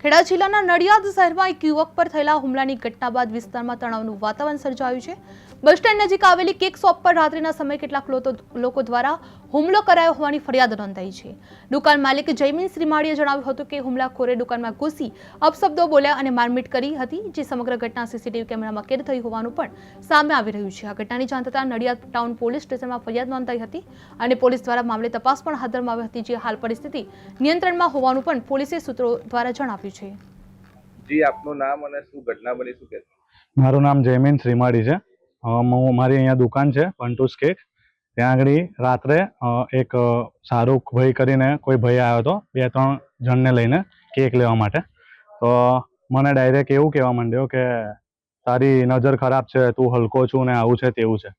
ખેડા જિલ્લાના નડિયાદ શહેરમાં એક યુવક પર થયેલા હુમલાની ઘટના બાદ વિસ્તારમાં તણાવનું વાતાવરણ સર્જાયું છે। બસ સ્ટેન્ડ નજીક આવેલી કેક શોપ પર રાત્રિના સમયે કેટલાક લોકો દ્વારા હુમલો કરાયો હોવાની ફરિયાદ નોંધાઈ છે। દુકાન માલિક જયમીન શ્રીમાળીએ જણાવ્યું હતું કે હુમલાખોરે દુકાનમાં ઘૂસી અપશબ્દો બોલ્યા અને મારપીટ કરી હતી, જે સમગ્ર ઘટના સીસીટીવી કેમેરામાં કેદ થઈ હોવાનું પણ સામે આવી રહ્યું છે। આ ઘટનાની જાણ થતાં નડિયાદ ટાઉન પોલીસ સ્ટેશનમાં ફરિયાદ નોંધાઈ હતી અને પોલીસ દ્વારા મામલે તપાસ પણ હાથ ધરવામાં આવી હતી, જે હાલ પરિસ્થિતિ નિયંત્રણમાં હોવાનું પણ પોલીસે સૂત્રો દ્વારા જણાવ્યું છે। જી આપનું નામ અને શું ઘટના બની શું કહેશો? મારું નામ જયમીન શ્રીમાળી છે। મારી અહીંયા દુકાન છે પંટુસ કેક। ત્યાં આગળ રાત્રે એક શાહરૂખ ભાઈ કરીને કોઈ ભાઈ આવ્યો હતો 2-3 જણને લઈને કેક લેવા માટે। તો મને ડાયરેક્ટ એવું કહેવા માંડ્યો કે તારી નજર ખરાબ છે, તું હલકો છું ને આવું છે તેવું છે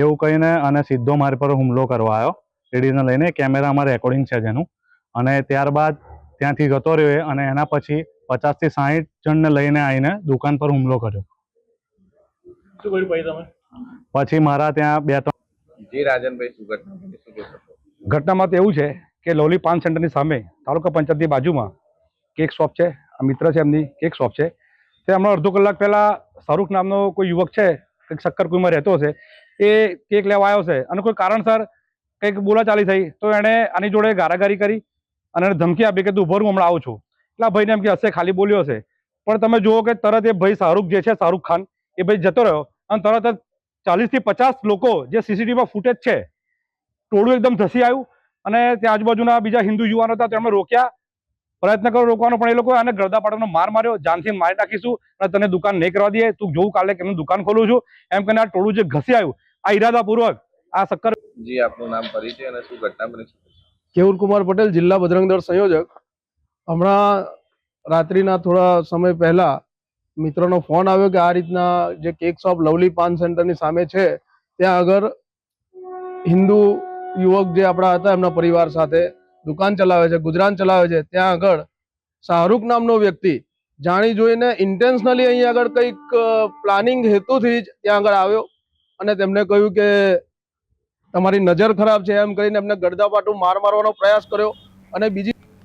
એવું કહીને અને સીધો મારી પર હુમલો કરવા આવ્યો લેડીઝને લઈને। કેમેરામાં રેકોર્ડિંગ છે જેનું। અને ત્યારબાદ ત્યાંથી જતો રહ્યો એ અને એના પછી 50 થી 60 જણને લઈને આવીને દુકાન પર હુમલો કર્યો। શું કર્યું ભાઈ તમે? પછી મારા ત્યાં 2-3 જી રાજનભાઈ શું ઘટના બની શું કહેશો? ઘટનામાં તો એવું છે કે લવલી પાન સેન્ટરની સામે તાલુકા પંચાયતની બાજુમાં કેક શોપ છે। આ મિત્ર છે એમની કેક શોપ છે। તે હમણાં અડધો કલાક પહેલાં શાહરૂખ નામનો કોઈ યુવક છે, કંઈક શક્કરકુઈમાં રહેતો હશે, એ કેક લેવા આવ્યો છે અને કોઈ કારણસર કંઈક બોલાચાલી થઈ તો એણે આની જોડે ગારાગારી કરી અને એને ધમકી આપી કે તું ઉભો રહું હમણાં આવું છું। એટલે આ ભાઈને એમ કે હશે ખાલી બોલ્યો હશે, પણ તમે જુઓ કે તરત એ ભાઈ શાહરૂખ જે છે, શાહરૂખ ખાન, એ ભાઈ જતો રહ્યો અને તરત જ 40 થી 50 લોકો જે સીસીટીવીમાં ફૂટેજ છે, ટોળું એકદમ ધસી આવ્યું અને ત્યાં આજુબાજુના બીજા હિન્દુ યુવાનો હતા તેમણે રોક્યા, પ્રયત્ન કર્યો રોકવાનો, પણ એ લોકો આને ગળદા પાટોનો માર માર્યો, જાનથી મારી નાખીશું અને તને દુકાન નહીં કરવા દઈએ, તું જોવું કાલે કેમનું દુકાન ખોલું છું એમ કરીને આ ટોળું જે ઘસી આવ્યું આ ઈરાદાપૂર્વક આ શક્કર। જી આપનું નામ પરિચય અને શું ઘટના બની શું કહેશો? કેવુર કુમાર પટેલ, જિલ્લા બજરંગ દળ સંયોજક। હમણાં રાત્રિના થોડા સમય પહેલા મિત્રનો ફોન આવ્યો કે આ રીતના જે કેક શોપ લવલી પાન સેન્ટરની સામે છે ત્યાં આગળ હિન્દુ યુવક જે આપણા હતા એમના પરિવાર સાથે દુકાન ચલાવે છે, ગુજરાન ચલાવે છે, ત્યાં આગળ શાહરૂખ નામનો વ્યક્તિ જાણી જોઈને ઇન્ટેન્શનલી અહીંયા આગળ કંઈક પ્લાનિંગ હેતુથી જ ત્યાં આગળ આવ્યો અને તેમને કહ્યું કે તમારી નજર ખરાબ છે એમ કરીને એમને ગળદાપાટું મારવાનો પ્રયાસ કર્યો અને બીજી